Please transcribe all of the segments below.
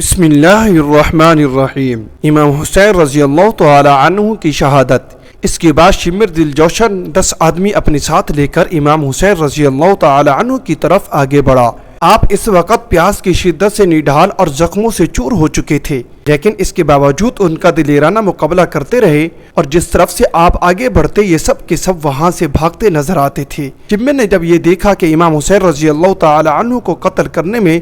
بسم اللہ الرحمن الرحیم۔ امام حسین رضی اللہ تعالی عنہ کی شہادت۔ اس کے بعد شمر دل جوشن 10 آدمی اپنے ساتھ لے کر امام حسین رضی اللہ تعالی عنہ کی طرف آگے بڑھا۔ آپ اس وقت پیاس کی شدت سے نڈھال اور زخموں سے چور ہو چکے تھے، لیکن اس کے باوجود ان کا دلیرانہ مقابلہ کرتے رہے، اور جس طرف سے آپ آگے بڑھتے یہ سب کے سب وہاں سے بھاگتے نظر آتے تھے۔ شمر نے جب یہ دیکھا کہ امام حسین رضی اللہ تعالی عنہ کو قتل کرنے میں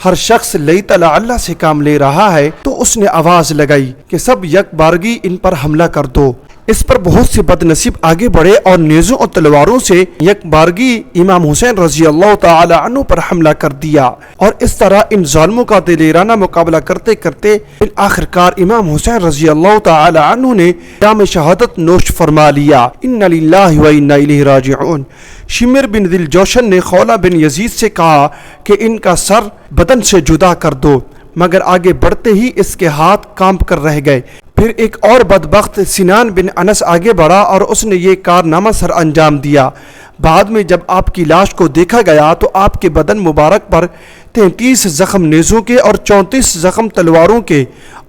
ہر شخص لیت لعل سے کام لے رہا ہے، تو اس نے آواز لگائی کہ سب یک بارگی ان پر حملہ کر دو۔ اس پر بہت سے بد نصیب آگے بڑھے اور نیزوں اور تلواروں سے یک بارگی امام حسین رضی اللہ تعالی عنہ پر حملہ کر دیا، اور اس طرح ان ظالموں کا دلیرانہ مقابلہ کرتے کرتے آخرکار امام حسین رضی اللہ تعالی عنہ نے جام شہادت نوش فرما لیا۔ ان للہ و انا الیہ راجعون۔ شمر بن دل جوشن نے خولہ بن یزید سے کہا کہ ان کا سر بدن سے جدا کر دو، مگر آگے بڑھتے ہی اس کے ہاتھ کانپ کر رہ گئے۔ پھر ایک اور بدبخت سنان بن انس آگے بڑھا اور اس نے یہ کارنامہ سر انجام دیا۔ بعد میں جب آپ کی لاش کو دیکھا گیا تو آپ کے بدن مبارک پر 33 زخم نیزوں کے اور 34 زخم تلواروں کے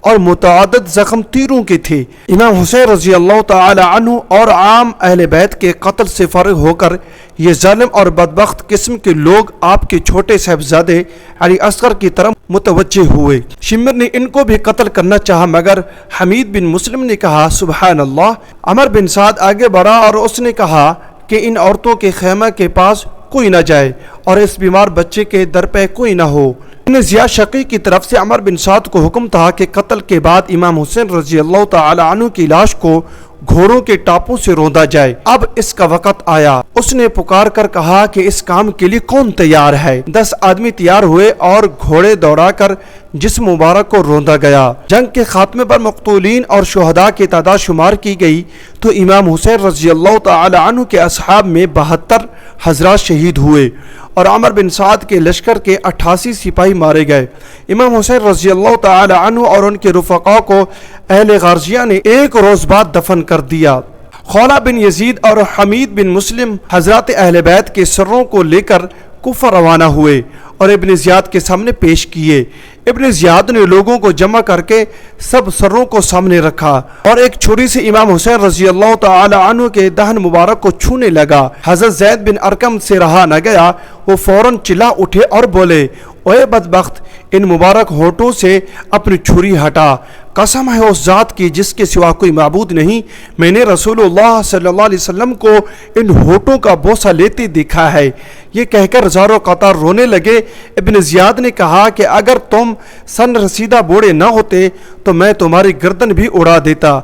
اور متعدد زخم تیروں کے تھے۔ امام حسین رضی اللہ تعالی عنہ اور عام اہل بیت کے قتل سے فارغ ہو کر یہ ظالم اور بدبخت قسم کے لوگ آپ کے چھوٹے صاحبزادے علی اصغر کی طرف متوجہ ہوئے۔ شمر نے ان کو بھی قتل کرنا چاہا، مگر حمید بن مسلم نے کہا سبحان اللہ۔ عمر بن سعد آگے بڑھا اور اس نے کہا کہ ان عورتوں کے خیمہ کے پاس کوئی نہ جائے اور اس بیمار بچے کے در پہ کوئی نہ ہو۔ ابن زیاد شقی کی طرف سے عمر بن سعد کو حکم تھا کہ قتل کے بعد امام حسین رضی اللہ تعالی عنہ کی لاش کو گھوڑوں کے ٹاپوں سے روندا جائے۔ اب اس کا وقت آیا۔ اس نے پکار کر کہا کہ اس کام کے لیے کون تیار ہے؟ 10 آدمی تیار ہوئے اور گھوڑے دوڑا کر جسم مبارک کو روندا گیا۔ جنگ کے خاتمے پر مقتولین اور شہداء کی تعداد شمار کی گئی تو امام حسین رضی اللہ تعالی عنہ کے اصحاب میں 72 حضرات شہید ہوئے اور عمر بن سعد کے لشکر کے 88 سپاہی مارے گئے۔ امام حسین رضی اللہ تعالی عنہ اور ان کے رفقاء کو اہل غارزیہ نے ایک روز بعد دفن کر دیا۔ خولہ بن یزید اور حمید بن مسلم حضرات اہل بیت کے سروں کو لے کر کوفہ روانہ ہوئے اور ابن زیاد کے سامنے پیش کیے۔ ابن زیاد نے لوگوں کو جمع کر کے سب سروں کو سامنے رکھا اور ایک چھری سے امام حسین رضی اللہ تعالی عنہ کے دہن مبارک کو چھونے لگا۔ حضرت زید بن ارقم سے رہا نہ گیا، وہ فوراً چلا اٹھے اور بولے اوے بدبخت، ان مبارک ہونٹوں سے اپنی چھری ہٹا، قسم ہے اس ذات کی جس کے سوا کوئی معبود نہیں، میں نے رسول اللہ صلی اللہ علیہ وسلم کو ان ہونٹوں کا بوسہ لیتے دیکھا ہے۔ یہ کہہ کر زاروں قطار رونے لگے۔ ابن زیاد نے کہا کہ اگر تم سن رسیدہ بوڑھے نہ ہوتے تو میں تمہاری گردن بھی اڑا دیتا۔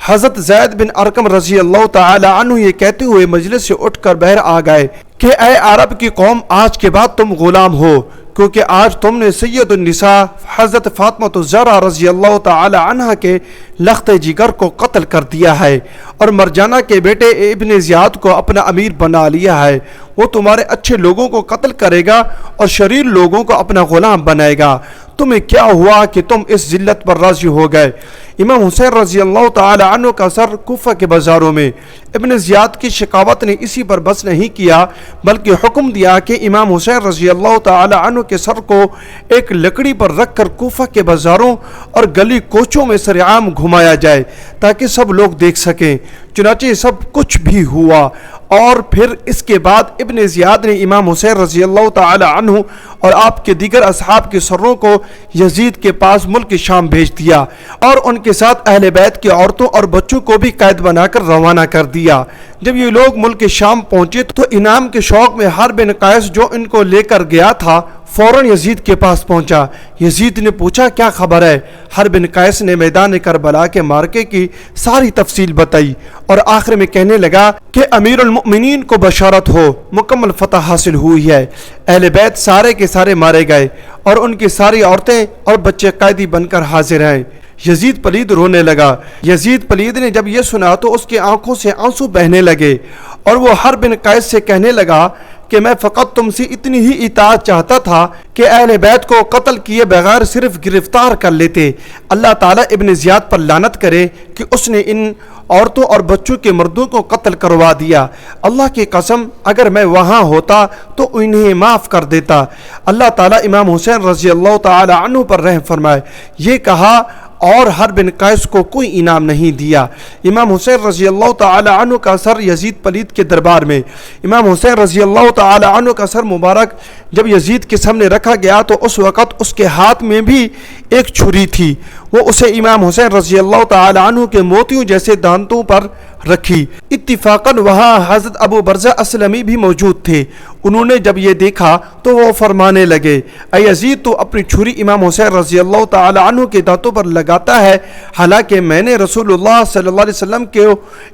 حضرت زید بن ارقم رضی اللہ تعالی عنہ یہ کہتے ہوئے مجلس سے اٹھ کر باہر آ گئے کہ اے عرب کی قوم، آج کے بعد تم غلام ہو، کیونکہ آج تم نے سید النساء حضرت فاطمہ الزہرا رضی اللہ تعالی عنہ کے لخت جگر کو قتل کر دیا ہے اور مرجانہ کے بیٹے ابن زیاد کو اپنا امیر بنا لیا ہے۔ وہ تمہارے اچھے لوگوں کو قتل کرے گا اور شریر لوگوں کو اپنا غلام بنائے گا۔ تمہیں کیا ہوا کہ تم اس ذلت پر راضی ہو گئے؟ امام حسین رضی اللہ تعالی عنہ کا سر کوفہ کے بازاروں میں۔ ابن زیاد کی شقاوت نے اسی پر بس نہیں کیا، بلکہ حکم دیا کہ امام حسین رضی اللہ تعالی عنہ کے سر کو ایک لکڑی پر رکھ کر کوفہ کے بازاروں اور گلی کوچوں میں سرعام گھمایا جائے تاکہ سب لوگ دیکھ سکیں۔ چنانچہ سب کچھ بھی ہوا، اور پھر اس کے بعد ابن زیاد نے امام حسین رضی اللہ تعالی عنہ اور آپ کے دیگر اصحاب کے سروں کو یزید کے پاس ملک شام بھیج دیا اور ان کے ساتھ اہل بیت کی عورتوں اور بچوں کو بھی قید بنا کر روانہ کر دیا۔ جب یہ لوگ ملک شام پہنچے تو انعام کے شوق میں حرب بن قیس جو ان کو لے کر گیا تھا فوراً یزید کے پاس پہنچا۔ یزید نے پوچھا کیا خبر ہے؟ حرب بن قیس نے میدان کربلا کے مارکے کی ساری تفصیل بتائی اور آخر میں کہنے لگا کہ امیر المؤمنین کو بشارت ہو، مکمل فتح حاصل ہوئی ہے۔ اہل بیت سارے کے سارے مارے گئے اور ان کی ساری عورتیں اور بچے قیدی بن کر حاضر ہیں۔ یزید پلید رونے لگا۔ یزید پلید نے جب یہ سنا تو اس کی آنکھوں سے آنسو بہنے لگے اور وہ حرب بن قیس سے کہنے لگا کہ میں فقط تم سے اتنی ہی اطاعت چاہتا تھا کہ اہل بیت کو قتل کیے بغیر صرف گرفتار کر لیتے۔ اللہ تعالیٰ ابن زیاد پر لعنت کرے کہ اس نے ان عورتوں اور بچوں کے مردوں کو قتل کروا دیا۔ اللہ کی قسم اگر میں وہاں ہوتا تو انہیں معاف کر دیتا۔ اللہ تعالیٰ امام حسین رضی اللہ تعالی عنہ پر رحم فرمائے۔ یہ کہا اور حرب بن قیس کو کوئی انعام نہیں دیا۔ امام حسین رضی اللہ تعالی عنہ کا سر یزید پلید کے دربار میں، امام حسین رضی اللہ تعالی عنہ کا سر مبارک جب یزید کے سامنے رکھا گیا تو اس وقت اس کے ہاتھ میں بھی ایک چھری تھی، وہ اسے امام حسین رضی اللہ تعالی عنہ کے موتیوں جیسے دانتوں پر رکھی۔ اتفاقاً وہاں حضرت ابو برزہ اسلمی بھی موجود تھے۔ انہوں نے جب یہ دیکھا تو وہ فرمانے لگے، اے یزید تو اپنی چھری امام حسین رضی اللہ تعالی عنہ کے دانتوں پر لگاتا ہے، حالانکہ میں نے رسول اللہ صلی اللہ علیہ وسلم کے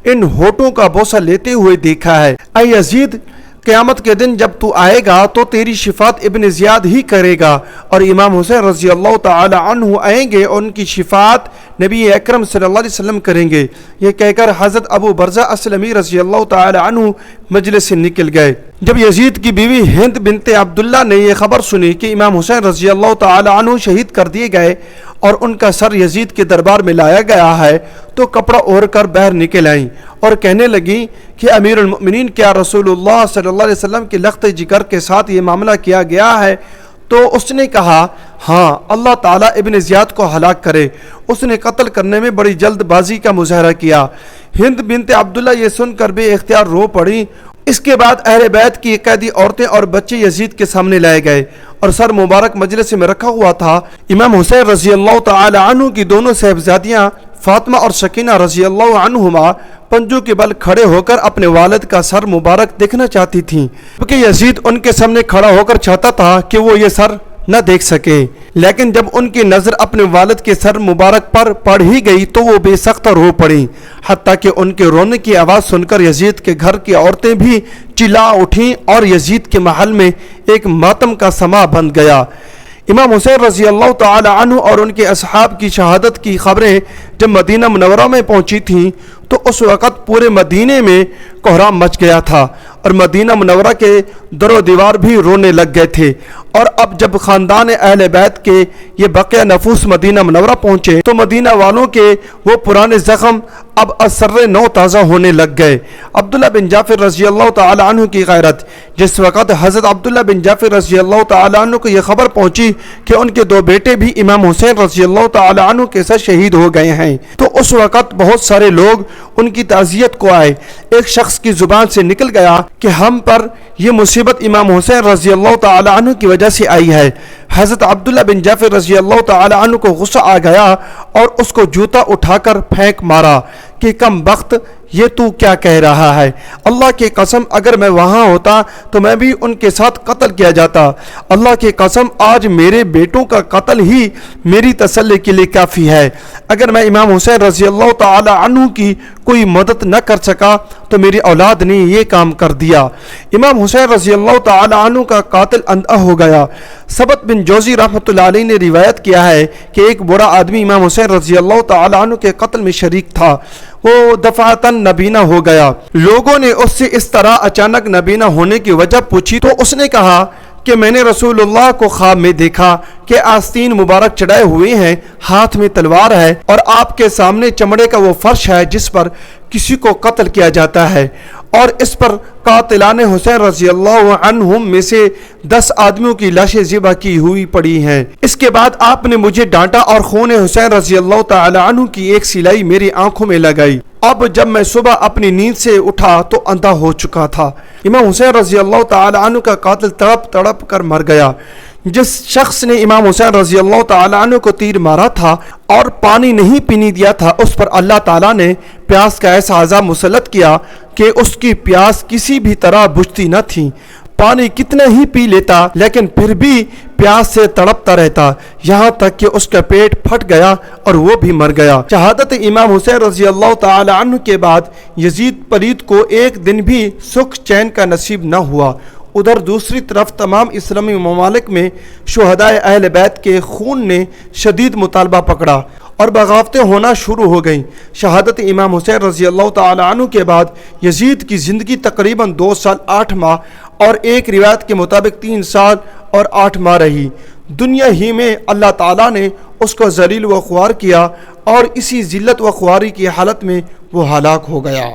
ان ہونٹوں کا بوسہ لیتے ہوئے دیکھا ہے۔ اے یزید قیامت کے دن جب تو آئے گا تو تیری شفاعت ابن زیاد ہی کرے گا، اور امام حسین رضی اللہ تعالی عنہ آئیں گے اور ان کی شفاعت نبی اکرم صلی اللہ علیہ وسلم کریں گے۔ یہ کہہ کر حضرت ابو برزہ اسلمی رضی اللہ تعالی عنہ مجلس سے نکل گئے۔ جب یزید کی بیوی ہند بنت عبداللہ نے یہ خبر سنی کہ امام حسین رضی اللہ تعالی عنہ شہید کر دیے گئے اور ان کا سر یزید کے دربار میں لایا گیا ہے تو کپڑا اوڑھ کر باہر نکل آئیں اور کہنے لگیں کہ امیر المؤمنین کیا رسول اللہ صلی اللہ علیہ وسلم کے لخت جگر کے ساتھ یہ معاملہ کیا گیا ہے؟ تو اس نے کہا ہاں، اللہ تعالیٰ ابن زیاد کو ہلاک کرے، اس نے قتل کرنے میں بڑی جلد بازی کا مظاہرہ کیا۔ ہند بنت عبداللہ یہ سن کر بے اختیار رو پڑی۔ اس کے بعد اہل بیت کی قیدی عورتیں اور بچے یزید کے سامنے لائے گئے اور سر مبارک مجلس میں رکھا ہوا تھا۔ امام حسین رضی اللہ تعالی عنہ کی دونوں صاحبزادیاں فاطمہ اور سکینہ رضی اللہ عنہما پنجوں کے بل کھڑے ہو کر اپنے والد کا سر مبارک دیکھنا چاہتی تھیں، کیونکہ یزید ان کے سامنے کھڑا ہو کر چاہتا تھا کہ وہ یہ سر نہ دیکھ سکے، لیکن جب ان کی نظر اپنے والد کے سر مبارک پر پڑ ہی گئی تو وہ بے سختہ رو پڑیں، حتیٰ کہ ان کے رونے کی آواز سن کر یزید کے گھر کی عورتیں بھی چلا اٹھیں اور یزید کے محل میں ایک ماتم کا سما بن گیا۔ امام حسین رضی اللہ تعالی عنہ اور ان کے اصحاب کی شہادت کی خبریں جب مدینہ منورہ میں پہنچی تھیں تو اس وقت پورے مدینے میں کوہرام مچ گیا تھا اور مدینہ منورہ کے در و دیوار بھی رونے لگ گئے تھے۔ اور اب جب خاندان اہل بیت کے یہ بقیہ نفوس مدینہ منورہ پہنچے تو مدینہ والوں کے وہ پرانے زخم اب اثر نو تازہ ہونے لگ گئے۔ عبداللہ بن جعفر رضی اللہ تعالی عنہ کی غیرت، جس وقت حضرت عبداللہ بن جعفر رضی اللہ تعالی عنہ کو یہ خبر پہنچی کہ ان کے دو بیٹے بھی امام حسین رضی اللہ تعالی عنہ کے ساتھ شہید ہو گئے ہیں، تو اس وقت بہت سارے لوگ ان کی تعزیت کو آئے۔ ایک شخص کی زبان سے نکل گیا کہ ہم پر یہ مصیبت امام حسین رضی اللہ تعالی عنہ کی وجہ سے آئی ہے۔ حضرت عبداللہ بن جعفر رضی اللہ تعالی عنہ کو غصہ آ گیا اور اس کو جوتا اٹھا کر پھینک مارا کہ کم بخت، یہ تو کیا کہہ رہا ہے؟ اللہ کی قسم اگر میں وہاں ہوتا تو میں بھی ان کے ساتھ قتل کیا جاتا۔ اللہ کی قسم آج میرے بیٹوں کا قتل ہی میری تسلی کے لیے کافی ہے۔ اگر میں امام حسین رضی اللہ تعالی عنہ کی کوئی مدد نہ کر سکا تو میری اولاد نے یہ کام کر دیا۔ امام حسین رضی اللہ تعالی عنہ کا قاتل اندھا ہو گیا۔ ثبت بن جوزی رحمۃ اللہ علیہ نے روایت کیا ہے کہ ایک بڑا آدمی امام حسین رضی اللہ تعالی عنہ کے قتل میں شریک تھا، وہ دفعتاً نابینا ہو گیا۔ لوگوں نے اس سے اس طرح اچانک نابینا ہونے کی وجہ پوچھی تو اس نے کہا کہ میں نے رسول اللہ کو خواب میں دیکھا کہ آستین مبارک چڑھائے ہوئے ہیں، ہاتھ میں تلوار ہے اور آپ کے سامنے چمڑے کا وہ فرش ہے جس پر کسی کو قتل کیا جاتا ہے، اور اس پر قاتلان حسین رضی اللہ عنہم میں سے 10 آدمیوں کی لاشیں ذبح کی ہوئی پڑی ہیں۔ اس کے بعد آپ نے مجھے ڈانٹا اور خون حسین رضی اللہ تعالی عنہ کی ایک سلائی میری آنکھوں میں لگائی۔ اب جب میں صبح اپنی نیند سے اٹھا تو اندھا ہو چکا تھا۔ امام حسین رضی اللہ تعالی عنہ کا قاتل تڑپ تڑپ کر مر گیا۔ جس شخص نے امام حسین رضی اللہ تعالی عنہ کو تیر مارا تھا اور پانی نہیں پینے دیا تھا، اس پر اللہ تعالیٰ نے پیاس کا ایسا عذاب مسلط کیا کہ اس کی پیاس کسی بھی طرح بجھتی نہ تھی۔ پانی کتنا ہی پی لیتا لیکن پھر بھی پیاس سے تڑپتا رہتا، یہاں تک کہ اس کا پیٹ پھٹ گیا اور وہ بھی مر گیا۔ شہادت امام حسین رضی اللہ تعالی عنہ کے بعد یزید پلید کو ایک دن بھی سکھ چین کا نصیب نہ ہوا۔ ادھر دوسری طرف تمام اسلامی ممالک میں شہدائے اہل بیت کے خون نے شدید مطالبہ پکڑا اور بغاوتیں ہونا شروع ہو گئیں۔ شہادت امام حسین رضی اللہ تعالی عنہ کے بعد یزید کی زندگی تقریباً 2 سال 8 ماہ اور ایک روایت کے مطابق 3 سال اور 8 ماہ رہی۔ دنیا ہی میں اللہ تعالیٰ نے اس کو ذلیل و خوار کیا اور اسی ذلت و خواری کی حالت میں وہ ہلاک ہو گیا۔